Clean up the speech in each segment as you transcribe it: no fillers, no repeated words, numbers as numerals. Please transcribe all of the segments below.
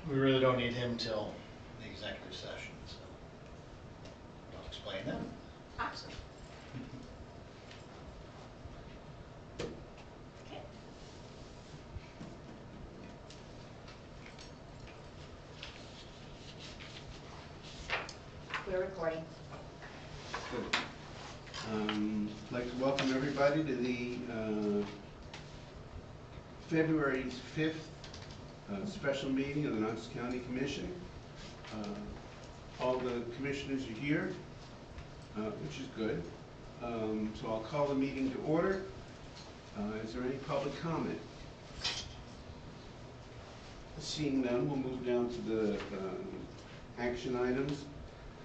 We really don't need him till the executive session, so I'll explain that. Awesome. Okay. We're recording. Good. I'd like to welcome everybody to the February 5th special meeting of the Knox County Commission. All the commissioners are here, which is good. So I'll call the meeting to order. Is there any public comment? Seeing none, we'll move down to the action items.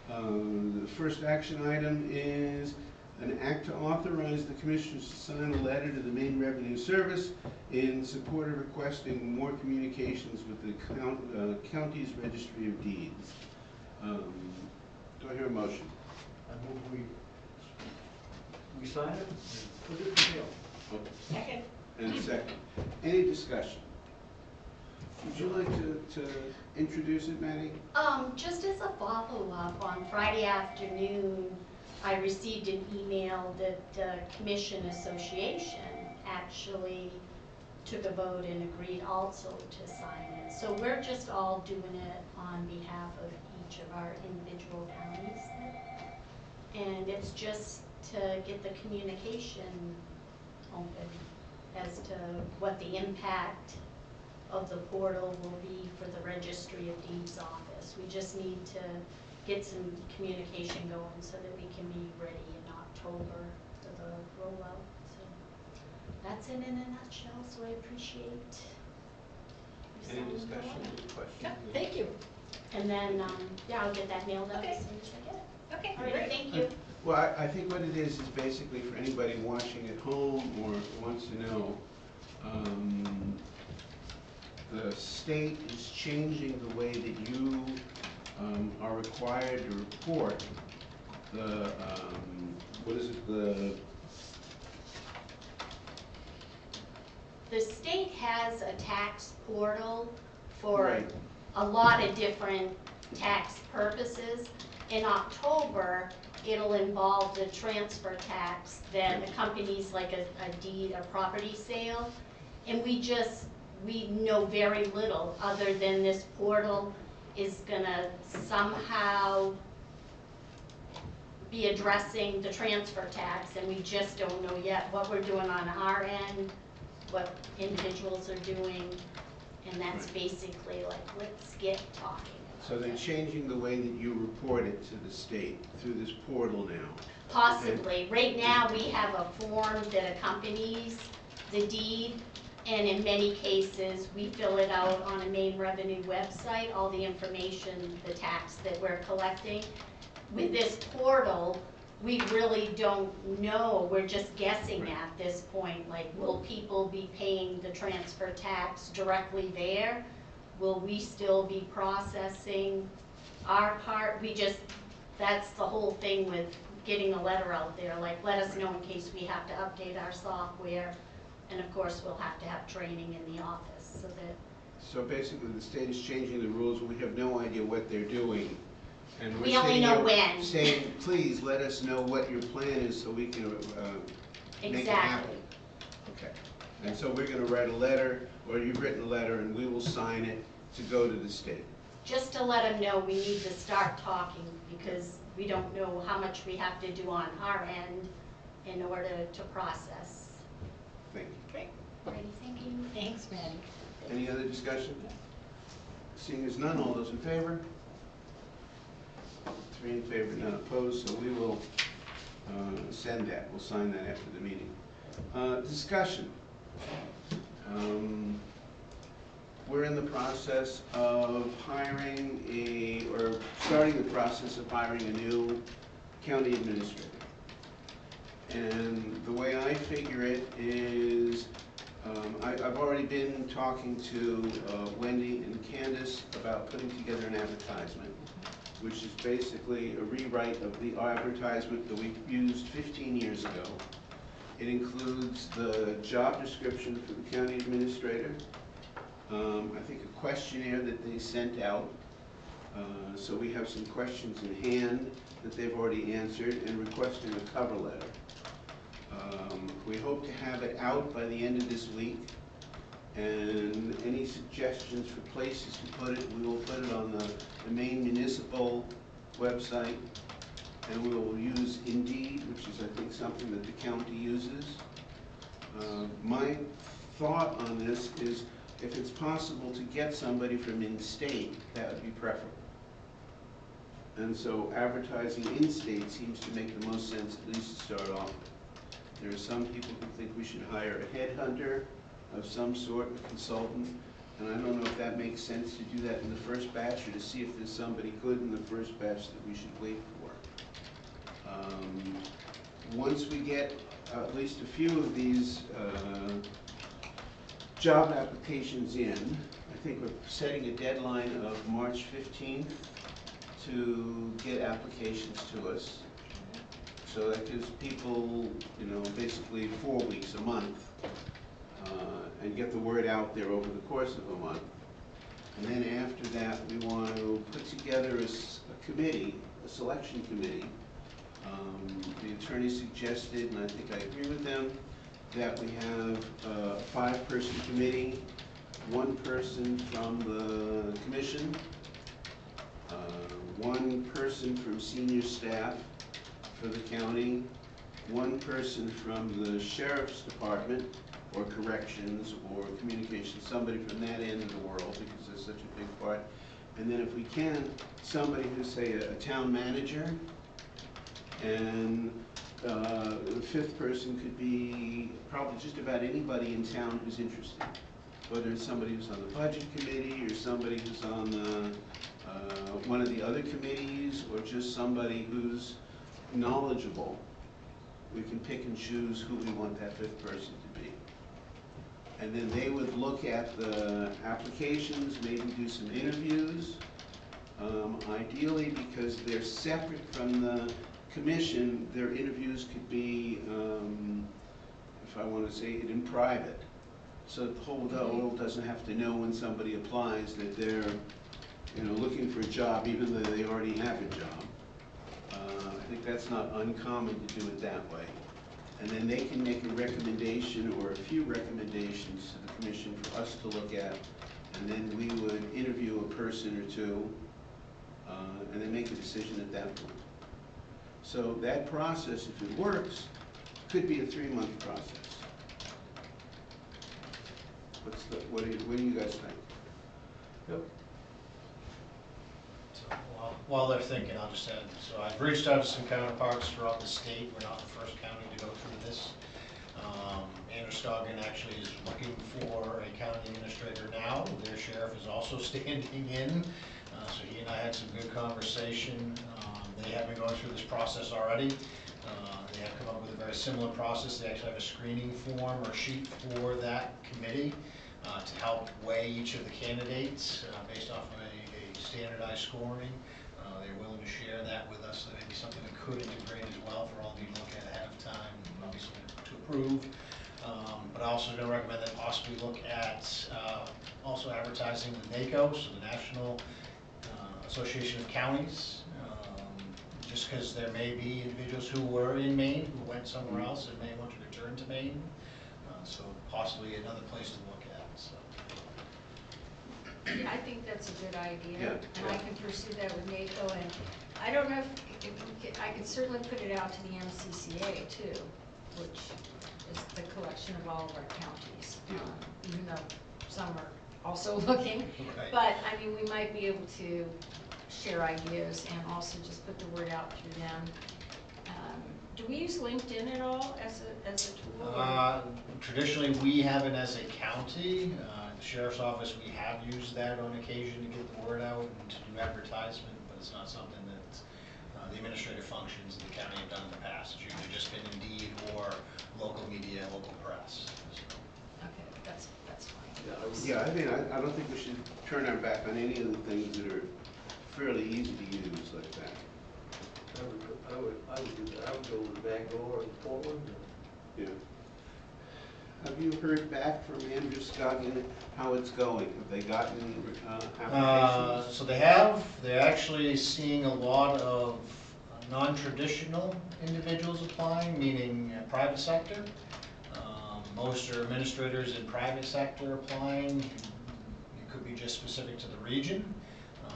The first action item is an act to authorize the commissioners to sign a letter to the Maine Revenue Service in support of requesting more communications with the county's Registry of Deeds. Do I hear a motion? I move we sign it and put it in the mail. Second. And a second. Any discussion? Would you like to introduce it, Maddie? Just as a follow-up, on Friday afternoon, I received an email that the Commission Association actually took a vote and agreed also to sign it. So we're just all doing it on behalf of each of our individual counties. And it's just to get the communication open as to what the impact of the portal will be for the Registry of Deeds office. We just need to get some communication going so that we can be ready in October for the rollout. So that's it in a nutshell, so I appreciate you Any signing discussion, the letter. any questions? Yeah, thank you. And then, yeah, I'll get that mailed out Okay. as soon as I get it. Okay, All right, great. thank you. Well, I think what it is basically for anybody watching at home or wants to know, the state is changing the way that you are required to report the, what is it, The state has a tax portal for Right. a lot of different tax purposes. In October, it'll involve the transfer tax that accompanies like a deed, a property sale. And we know very little other than this portal is gonna somehow be addressing the transfer tax, and we just don't know yet what we're doing on our end, what individuals are doing, and that's Right. basically like, let's get talking about so they're it. changing the way that you report it to the state through this portal now. Possibly. Right now, we have a form that accompanies the deed, and in many cases, we fill it out on a Maine Revenue website, all the information, the tax that we're collecting. With this portal, we really don't know, we're just guessing Right. at this point, like, will people be paying the transfer tax directly there? Will we still be processing our part? That's the whole thing with getting a letter out there, like, let us know in case we have to update our software. And of course, we'll have to have training in the office so that. So basically, the state is changing the rules, we have no idea what they're doing. And we're We only sitting know here when. saying, please let us know what your plan is so we can make it happen. Exactly. Okay. And so we're gonna write a letter, or you've written a letter, and we will sign it to go to the state. Just to let them know we need to start talking, because we don't know how much we have to do on our end in order to process. Thank you. Great. Alrighty, thank you. Thanks, Maddie. Any other discussion? Seeing as none, all those in favor? 3 in favor, none opposed, so we will send that, we'll sign that after the meeting. Discussion. We're in the process of starting the process of hiring a new county administrator. And the way I figure it is, I've already been talking to Wendy and Candace about putting together an advertisement, which is basically a rewrite of the advertisement that we used 15 years ago. It includes the job description for the county administrator, I think a questionnaire that they sent out. So we have some questions in hand that they've already answered, and requesting a cover letter. We hope to have it out by the end of this week, and any suggestions for places to put it, we will put it on the main municipal website, and we will use Indeed, which is, I think, something that the county uses. My thought on this is, if it's possible to get somebody from in-state, that would be preferable. And so advertising in-state seems to make the most sense, at least to start off with. There are some people who think we should hire a headhunter of some sort, a consultant, and I don't know if that makes sense to do that in the first batch, or to see if there's somebody good in the first batch that we should wait for. Once we get at least a few of these job applications in, I think we're setting a deadline of March 15th to get applications to us. So that gives people, you know, basically 4 weeks, a month, and get the word out there over the course of a month. And then after that, we want to put together a committee, a selection committee. The attorney suggested, and I think I agree with them, that we have a 5-person committee, 1 person from the commission, 1 person from senior staff for the county, 1 person from the sheriff's department, or corrections, or communications, somebody from that end of the world, because there's such a big part. And then if we can, somebody who's, say, a town manager, and the 5th person could be probably just about anybody in town who's interested. Whether it's somebody who's on the budget committee, or somebody who's on one of the other committees, or just somebody who's knowledgeable. We can pick and choose who we want that 5th person to be. And then they would look at the applications, maybe do some interviews. Ideally, because they're separate from the commission, their interviews could be, if I want to say it, in private. So that the whole world doesn't have to know when somebody applies that they're, you know, looking for a job, even though they already have a job. I think that's not uncommon to do it that way. And then they can make a recommendation or a few recommendations to the commission for us to look at, and then we would interview a person or two, and then make a decision at that point. So that process, if it works, could be a 3-month process. What do you guys think? Yep. So while they're thinking, I'll just add, so I've reached out to some counterparts throughout the state. We're not the first county to go through this. Androscoggin actually is looking for a county administrator now. Their sheriff is also standing in. So he and I had some good conversation. They have been going through this process already. They have come up with a very similar process. They actually have a screening form or sheet for that committee to help weigh each of the candidates based off of a standardized scoring. They're willing to share that with us. That may be something we could integrate as well for all of you to look at ahead of time, obviously to approve. But I also going to recommend that possibly look at also advertising the NACO, so the National Association of Counties. Just because there may be individuals who were in Maine who went somewhere else and may want to return to Maine. So possibly another place to look at. So. Yeah, I think that's a good idea, Yeah. and I can pursue that with NACO, and I don't know if I could certainly put it out to the MCCA too, which is the collection of all of our counties, even though some are also looking. Okay. But, I mean, we might be able to share ideas and also just put the word out through them. Do we use LinkedIn at all as a tool? Traditionally, we haven't as a county. The Sheriff's Office, we have used that on occasion to get the word out and to do advertisement, but it's not something that the administrative functions of the county have done in the past. It's usually just been Indeed or local media, local press. So. Okay, that's fine. Yeah, I don't think we should turn our back on any of the things that are fairly easy to use like that. I would do that. I would go with Bangor and Portland. Yeah. have you heard back from Andrew Scoggin how it's going? Have they gotten applications? So they're actually seeing a lot of non-traditional individuals applying, meaning private sector. Most are administrators in private sector applying. It could be just specific to the region.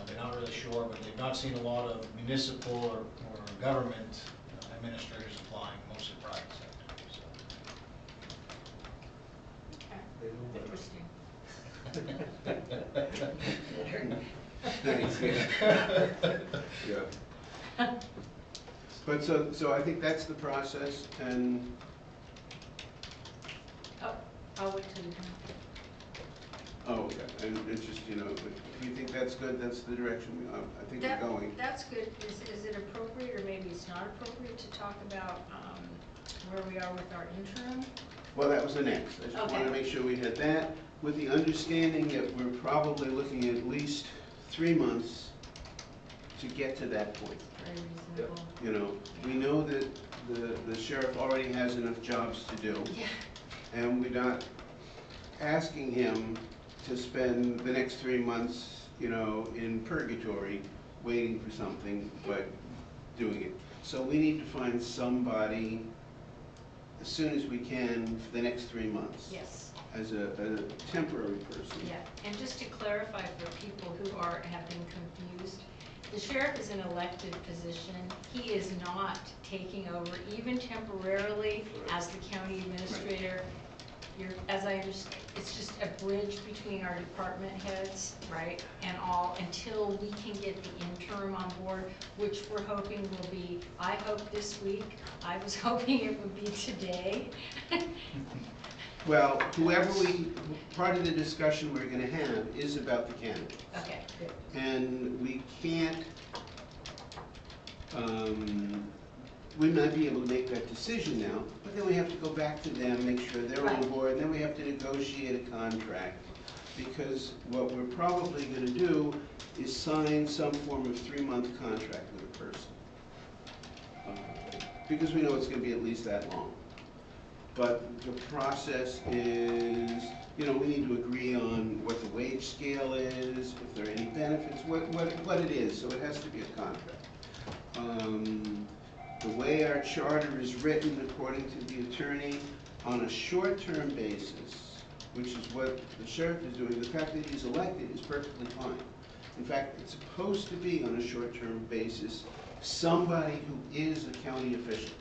They're not really sure, but they've not seen a lot of municipal or government administrators applying, mostly private sector. Interesting. Thanks, yeah. Yeah. But so I think that's the process, and I'll wait till you're done. oh, okay, and it's just, you know, if you think that's good, that's the direction I think we're going. That's good. Is it appropriate, or maybe it's not appropriate, to talk about where we are with our interim? Well, that was the next. I just wanted to Okay. make sure we had that, with the understanding that we're probably looking at least 3 months to get to that point. Very reasonable. You know, we know that the sheriff already has enough jobs to do, Yeah. and we're not asking him to spend the next 3 months, you know, in purgatory, waiting for something, but doing it. So we need to find somebody as soon as we can for the next 3 months. Yes. As a temporary person. Yeah, and just to clarify for people who have been confused, the sheriff is an elected position. He is not taking over, even temporarily, as the county administrator. As I understand, it's just a bridge between our department heads, right? And all, until we can get the interim on board, which we're hoping will be, I hope this week. I was hoping it would be today. Well, part of the discussion we're gonna have is about the candidates. Okay, good. And we can't, we might be able to make that decision now, but then we have to go back to them, make sure they're on Right. board, and then we have to negotiate a contract. Because what we're probably gonna do is sign some form of 3-month contract with a person. Because we know it's gonna be at least that long. But the process is, you know, we need to agree on what the wage scale is, if there are any benefits, what it is, so it has to be a contract. The way our charter is written, according to the attorney, on a short-term basis, which is what the sheriff is doing, the fact that he's elected is perfectly fine. In fact, it's supposed to be on a short-term basis, somebody who is a county official.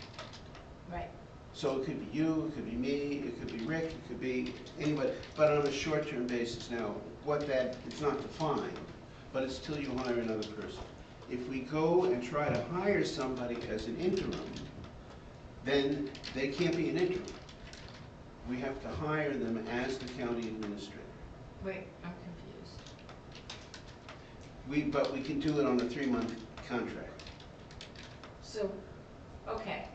Right. So it could be you, it could be me, it could be Rick, it could be anybody, but on a short-term basis. Now, it's not defined, but it's till you hire another person. If we go and try to hire somebody as an interim, then they can't be an interim. We have to hire them as the county administrator. Wait, I'm confused. But we can do it on a 3-month contract. So, okay,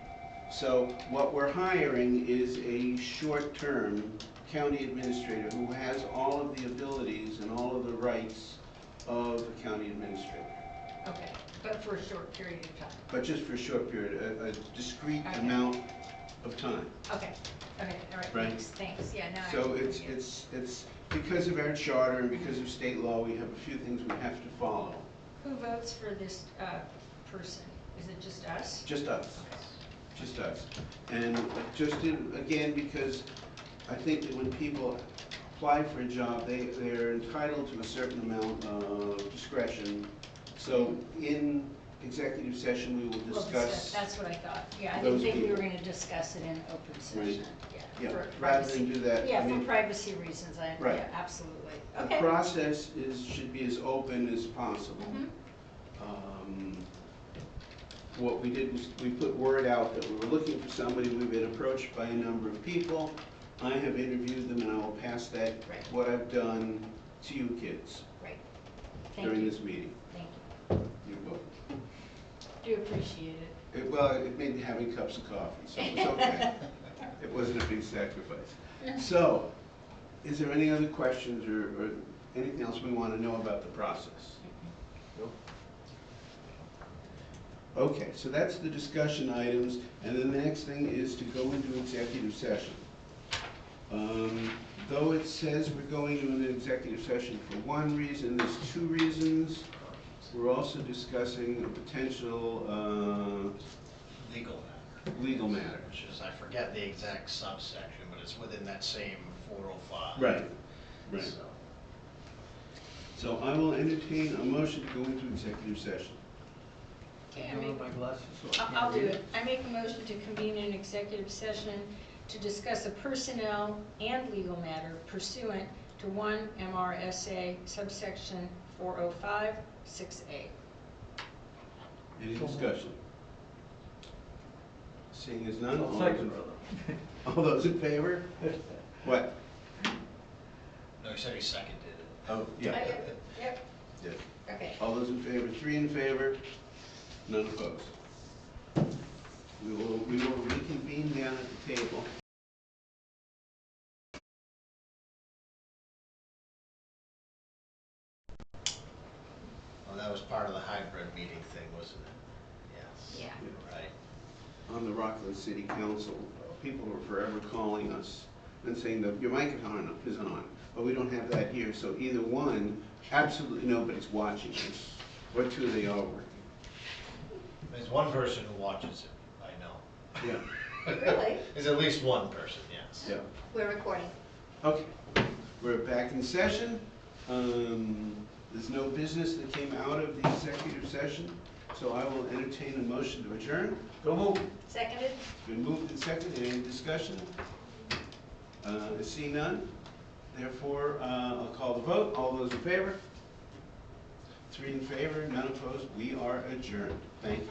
So what we're hiring is a short-term county administrator who has all of the abilities and all of the rights of a county administrator. okay, but for a short period of time. But just for a short period, a discrete Okay. amount of time. Okay, okay, all right, Right. thanks, yeah, now I So understand. it's because of our charter and because of state law, we have a few things we have to follow. Who votes for this person? Is it just us? Just us. Just us. And again, because I think that when people apply for a job, they're entitled to a certain amount of discretion. So in executive session, we will We'll discuss. That's what I thought, yeah, I those didn't think we were people. gonna discuss it in open Right. session, yeah. Yeah, for rather privacy. than do that. Yeah, I for mean, privacy reasons, Right. yeah, absolutely, the okay. process should be as open as possible. Mhm. What we did was we put word out that we were looking for somebody. We've been approached by a number of people. I have interviewed them, and I will pass that, Right. what I've done, to you kids Great, thank during you, this meeting. thank you, You're welcome. do appreciate it. Well, it made me having cups of coffee, so it was okay. It wasn't a big sacrifice. So, is there any other questions or anything else we want to know about the process? No? Okay, so that's the discussion items, and then the next thing is to go into executive session. Though it says we're going to an executive session for one reason, there's two reasons. We're also discussing a potential Legal matter, legal matter. which is, I forget the exact subsection, but it's within that same 405. Right. So, So I will entertain a motion to go into executive session. Okay, I'll do it. I make a motion to convene an executive session to discuss a personnel and legal matter pursuant to 1 MRSA subsection 405, 6A. Any discussion? Seeing as none, all those in favor? What? no, he said he seconded it. Oh, yeah. Yep, Yeah. okay. All those in favor, 3 in favor, none opposed. We will reconvene down at the table. Well, that was part of the hybrid meeting thing, wasn't it? Yes. Yeah. Right. On the Rockland City Council, people are forever calling us and saying that your mic is on, but we don't have that here. So either one, absolutely nobody's watching us, or two, they are working. There's one person who watches it, I know. Yeah, Really? There's at least one person, yes. yeah. We're recording. Okay, we're back in session. There's no business that came out of the executive session, so I will entertain a motion to adjourn. Go move. Seconded? It's been moved and seconded. Any discussion? See none. Therefore, I'll call the vote. All those in favor? 3 in favor, none opposed. We are adjourned. Thank you.